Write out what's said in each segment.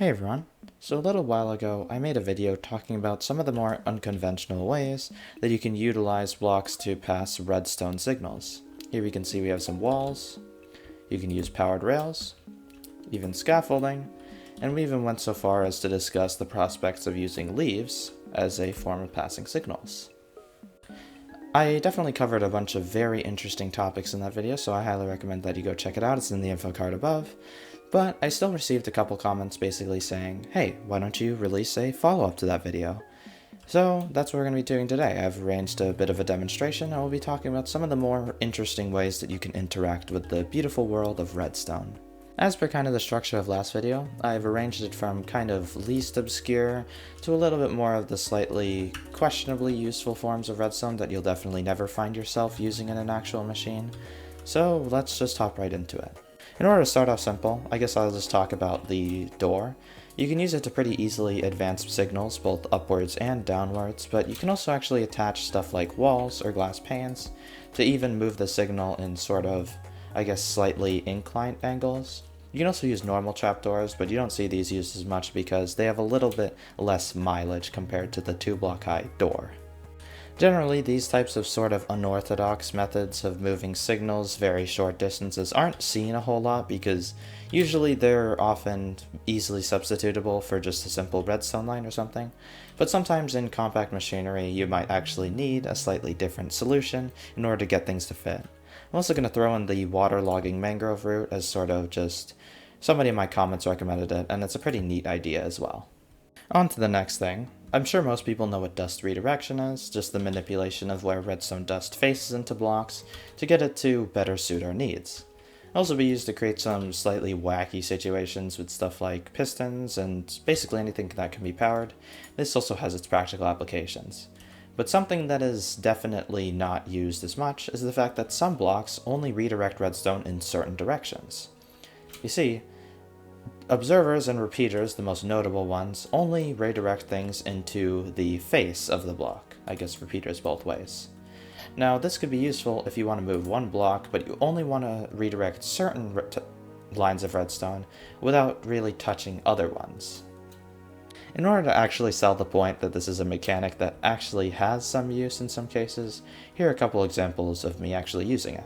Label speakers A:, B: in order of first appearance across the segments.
A: Hey everyone. So a little while ago, I made a video talking about some of the more unconventional ways that you can utilize blocks to pass redstone signals. Here we can see we have some walls, you can use powered rails, even scaffolding, and we even went so far as to discuss the prospects of using leaves as a form of passing signals. I definitely covered a bunch of very interesting topics in that video, so I highly recommend that you go check it out. It's in the info card above. But I still received a couple comments basically saying, hey, why don't you release a follow-up to that video? So that's what we're going to be doing today. I've arranged a bit of a demonstration, and we'll be talking about some of the more interesting ways that you can interact with the beautiful world of redstone. As per kind of the structure of last video, I've arranged it from kind of least obscure to a little bit more of the slightly questionably useful forms of redstone that you'll definitely never find yourself using in an actual machine. So let's just hop right into it. In order to start off simple, I guess I'll just talk about the door. You can use it to pretty easily advance signals both upwards and downwards, but you can also actually attach stuff like walls or glass panes to even move the signal in sort of, I guess, slightly inclined angles. You can also use normal trapdoors, but you don't see these used as much because they have a little bit less mileage compared to the 2-block high door. Generally, these types of sort of unorthodox methods of moving signals very short distances aren't seen a whole lot because usually they're often easily substitutable for just a simple redstone line or something, but sometimes in compact machinery you might actually need a slightly different solution in order to get things to fit. I'm also going to throw in the waterlogging mangrove route as sort of just somebody in my comments recommended it, and it's a pretty neat idea as well. On to the next thing. I'm sure most people know what dust redirection is, just the manipulation of where redstone dust faces into blocks to get it to better suit our needs. It'll also be used to create some slightly wacky situations with stuff like pistons and basically anything that can be powered. This also has its practical applications. But something that is definitely not used as much is the fact that some blocks only redirect redstone in certain directions. You see, observers and repeaters, the most notable ones, only redirect things into the face of the block. I guess repeaters both ways. Now, this could be useful if you want to move one block, but you only want to redirect certain lines of redstone without really touching other ones. In order to actually sell the point that this is a mechanic that actually has some use in some cases, here are a couple examples of me actually using it.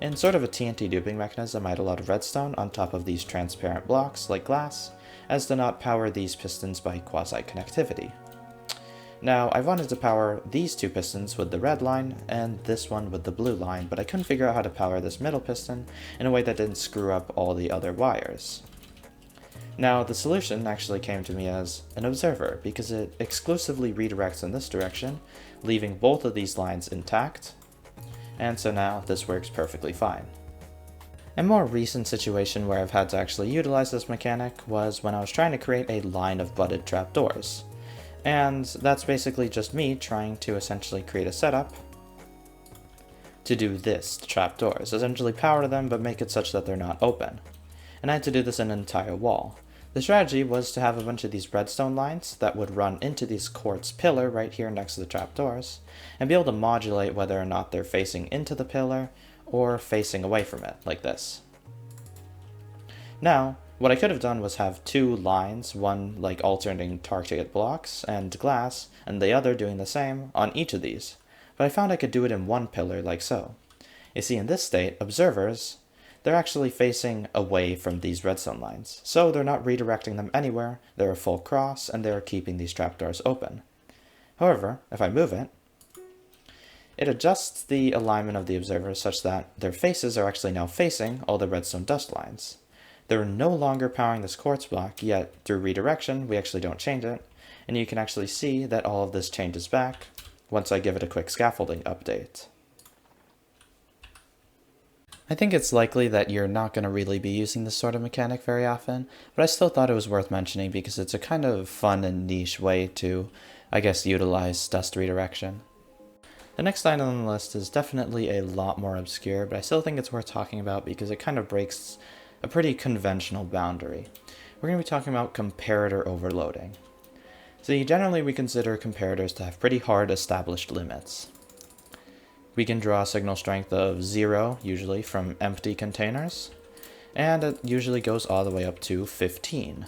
A: In sort of a TNT duping mechanism, I had a lot of redstone on top of these transparent blocks, like glass, as to not power these pistons by quasi-connectivity. Now, I wanted to power these two pistons with the red line, and this one with the blue line, but I couldn't figure out how to power this middle piston in a way that didn't screw up all the other wires. Now, the solution actually came to me as an observer, because it exclusively redirects in this direction, leaving both of these lines intact, and so now this works perfectly fine. A more recent situation where I've had to actually utilize this mechanic was when I was trying to create a line of butted trapdoors. And that's basically just me trying to essentially create a setup to do this to trapdoors, essentially power them but make it such that they're not open. And I had to do this in an entire wall. The strategy was to have a bunch of these redstone lines that would run into this quartz pillar right here next to the trapdoors, and be able to modulate whether or not they're facing into the pillar or facing away from it, like this. Now, what I could have done was have two lines, one like alternating target blocks and glass, and the other doing the same on each of these, but I found I could do it in one pillar like so. You see, in this state, observers, they're actually facing away from these redstone lines, so they're not redirecting them anywhere, they're a full cross, and they're keeping these trapdoors open. However, if I move it, it adjusts the alignment of the observers such that their faces are actually now facing all the redstone dust lines. They're no longer powering this quartz block, yet through redirection, we actually don't change it, and you can actually see that all of this changes back once I give it a quick scaffolding update. I think it's likely that you're not going to really be using this sort of mechanic very often, but I still thought it was worth mentioning because it's a kind of fun and niche way to, I guess, utilize dust redirection. The next item on the list is definitely a lot more obscure, but I still think it's worth talking about because it kind of breaks a pretty conventional boundary. We're going to be talking about comparator overloading. See, generally we consider comparators to have pretty hard established limits. We can draw a signal strength of 0, usually, from empty containers, and it usually goes all the way up to 15.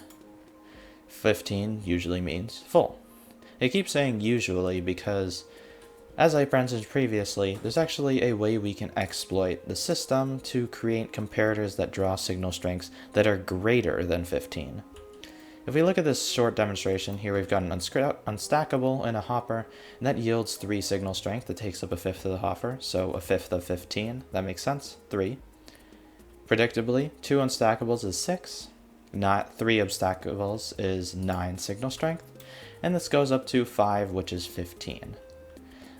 A: 15 usually means full. It keeps saying usually because, as I mentioned previously, there's actually a way we can exploit the system to create comparators that draw signal strengths that are greater than 15. If we look at this short demonstration, here we've got an unstackable and a hopper, and that yields 3 signal strength. That takes up a fifth of the hopper, so a fifth of 15. That makes sense, 3. Predictably, 2 unstackables is 6, not 3 unstackables is 9 signal strength, and this goes up to 5, which is 15.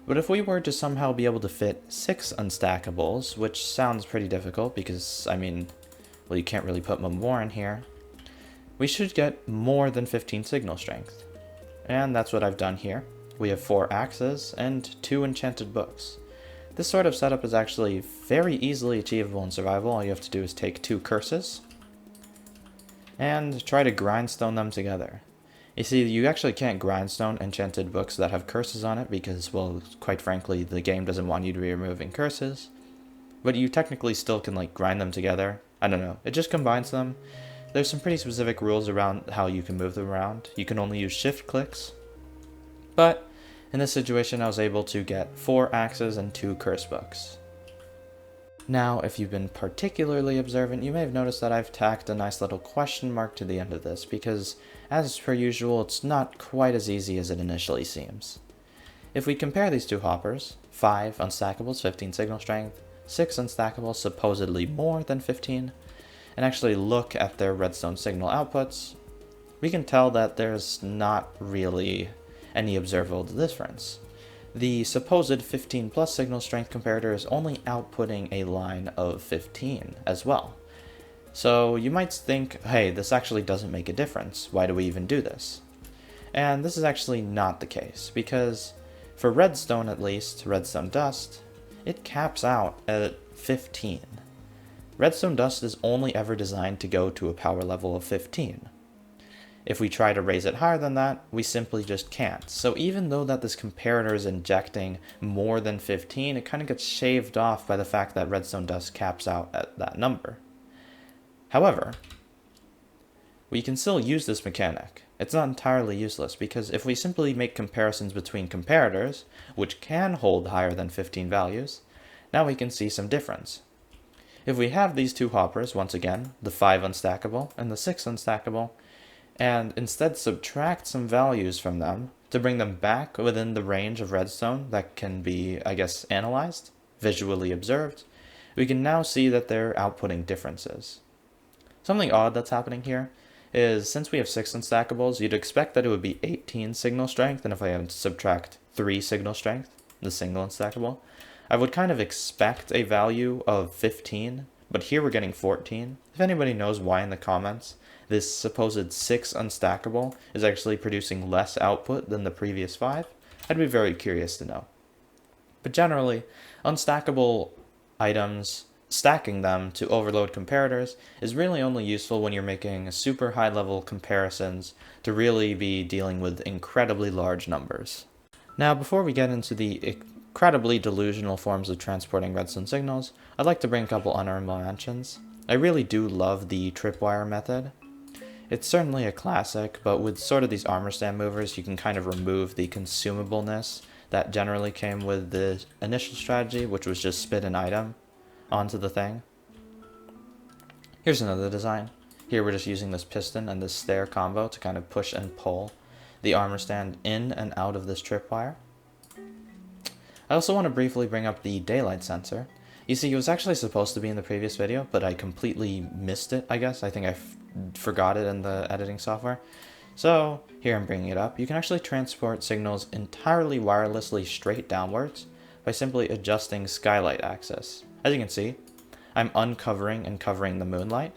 A: But if we were to somehow be able to fit 6 unstackables, which sounds pretty difficult because, I mean, well, you can't really put more in here, we should get more than 15 signal strength. And that's what I've done here. We have 4 axes and 2 enchanted books. This sort of setup is actually very easily achievable in survival. All you have to do is take 2 curses and try to grindstone them together. You see, you actually can't grindstone enchanted books that have curses on it because, well, quite frankly, the game doesn't want you to be removing curses. But you technically still can, like, grind them together. I don't know. It just combines them. There's some pretty specific rules around how you can move them around. You can only use shift clicks. But in this situation, I was able to get 4 axes and 2 curse books. Now, if you've been particularly observant, you may have noticed that I've tacked a nice little question mark to the end of this, because, as per usual, it's not quite as easy as it initially seems. If we compare these 2 hoppers, 5 unstackables, 15 signal strength, 6 unstackables, supposedly more than 15, and actually look at their redstone signal outputs, we can tell that there's not really any observable difference. The supposed 15 plus signal strength comparator is only outputting a line of 15 as well. So you might think, hey, this actually doesn't make a difference. Why do we even do this? And this is actually not the case, because for redstone at least, redstone dust, it caps out at 15. Redstone dust is only ever designed to go to a power level of 15. If we try to raise it higher than that, we simply just can't. So even though that this comparator is injecting more than 15, it kind of gets shaved off by the fact that redstone dust caps out at that number. However, we can still use this mechanic. It's not entirely useless, because if we simply make comparisons between comparators, which can hold higher than 15 values, now we can see some difference. If we have these 2 hoppers, once again, the 5 unstackable and the 6 unstackable, and instead subtract some values from them to bring them back within the range of redstone that can be, I guess, analyzed, visually observed, we can now see that they're outputting differences. Something odd that's happening here is, since we have 6 unstackables, you'd expect that it would be 18 signal strength, and if I have to subtract 3 signal strength, the single unstackable, I would kind of expect a value of 15, but here we're getting 14. If anybody knows why in the comments, this supposed 6 unstackable is actually producing less output than the previous 5, I'd be very curious to know. But generally, unstackable items, stacking them to overload comparators is really only useful when you're making super high level comparisons to really be dealing with incredibly large numbers. Now, before we get into the incredibly delusional forms of transporting redstone signals, I'd like to bring a couple honorable mentions. I really do love the tripwire method. It's certainly a classic, but with sort of these armor stand movers, you can kind of remove the consumableness that generally came with the initial strategy, which was just spit an item onto the thing. Here's another design. Here we're just using this piston and this stair combo to kind of push and pull the armor stand in and out of this tripwire. I also want to briefly bring up the daylight sensor. You see, it was actually supposed to be in the previous video, but I completely missed it, I guess. I think I forgot it in the editing software. So, here I'm bringing it up. You can actually transport signals entirely wirelessly straight downwards by simply adjusting skylight axis. As you can see, I'm uncovering and covering the moonlight.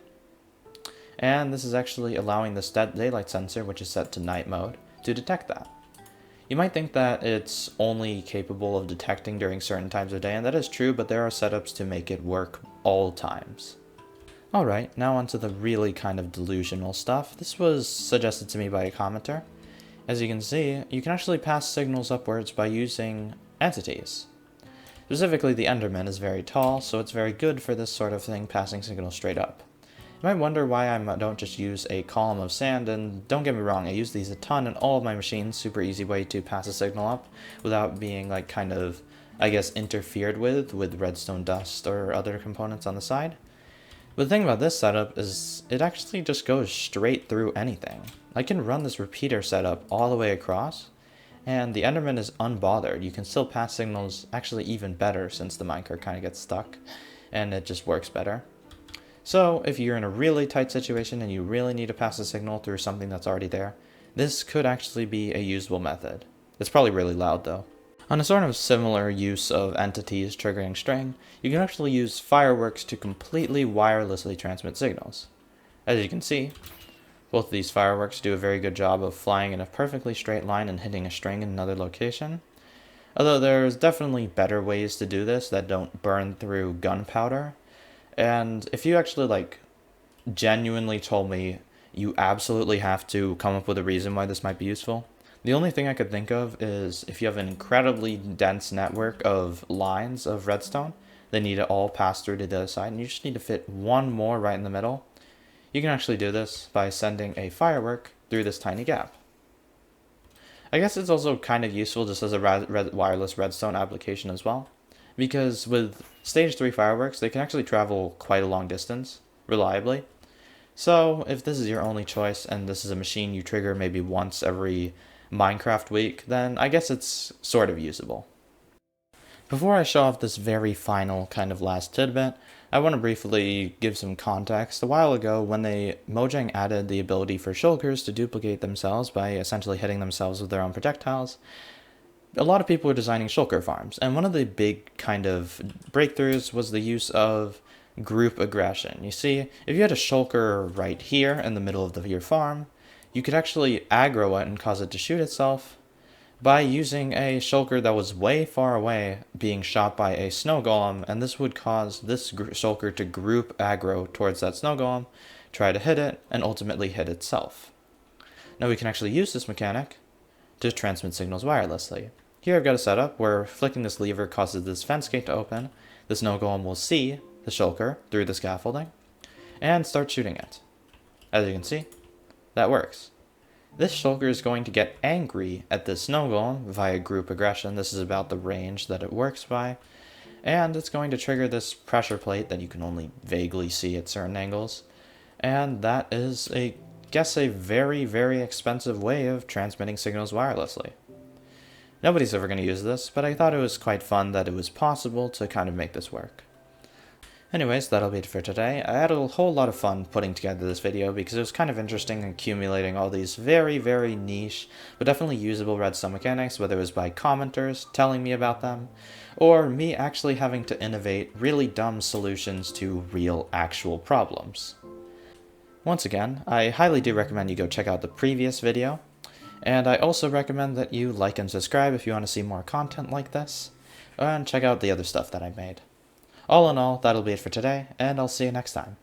A: And this is actually allowing this daylight sensor, which is set to night mode, to detect that. You might think that it's only capable of detecting during certain times of day, and that is true, but there are setups to make it work all times. Alright, now onto the really kind of delusional stuff. This was suggested to me by a commenter. As you can see, you can actually pass signals upwards by using entities. Specifically, the Enderman is very tall, so it's very good for this sort of thing, passing signals straight up. You might wonder why I don't just use a column of sand, and don't get me wrong, I use these a ton in all of my machines, super easy way to pass a signal up without being like kind of, I guess, interfered with redstone dust or other components on the side. But the thing about this setup is it actually just goes straight through anything. I can run this repeater setup all the way across, and the Enderman is unbothered. You can still pass signals actually even better since the minecart kind of gets stuck, and it just works better. So if you're in a really tight situation and you really need to pass a signal through something that's already there, this could actually be a usable method. It's probably really loud though. On a sort of similar use of entities triggering string, you can actually use fireworks to completely wirelessly transmit signals. As you can see, both of these fireworks do a very good job of flying in a perfectly straight line and hitting a string in another location. Although there's definitely better ways to do this that don't burn through gunpowder. And if you actually genuinely told me you absolutely have to come up with a reason why this might be useful, the only thing I could think of is if you have an incredibly dense network of lines of redstone that need to all pass through to the other side, and you just need to fit one more right in the middle, you can actually do this by sending a firework through this tiny gap. I guess it's also kind of useful just as a wireless redstone application as well, because with stage 3 fireworks, they can actually travel quite a long distance, reliably. So if this is your only choice and this is a machine you trigger maybe once every Minecraft week, then I guess it's sort of usable. Before I show off this very final kind of last tidbit, I want to briefly give some context. A while ago, when Mojang added the ability for shulkers to duplicate themselves by essentially hitting themselves with their own projectiles, a lot of people were designing shulker farms, and one of the big kind of breakthroughs was the use of group aggression. You see, if you had a shulker right here in the middle of your farm, you could actually aggro it and cause it to shoot itself by using a shulker that was way far away being shot by a snow golem, and this would cause this shulker to group aggro towards that snow golem, try to hit it, and ultimately hit itself. Now we can actually use this mechanic to transmit signals wirelessly. Here I've got a setup where flicking this lever causes this fence gate to open, the snow golem will see the shulker through the scaffolding, and start shooting it. As you can see, that works. This shulker is going to get angry at this snow golem via group aggression. This is about the range that it works by. And it's going to trigger this pressure plate that you can only vaguely see at certain angles. And that is, I guess, a very, very expensive way of transmitting signals wirelessly. Nobody's ever going to use this, but I thought it was quite fun that it was possible to kind of make this work. Anyways, that'll be it for today. I had a whole lot of fun putting together this video because it was kind of interesting accumulating all these very, very niche, but definitely usable redstone mechanics, whether it was by commenters telling me about them, or me actually having to innovate really dumb solutions to real, actual problems. Once again, I highly do recommend you go check out the previous video, and I also recommend that you like and subscribe if you want to see more content like this, and check out the other stuff that I made. All in all, that'll be it for today, and I'll see you next time.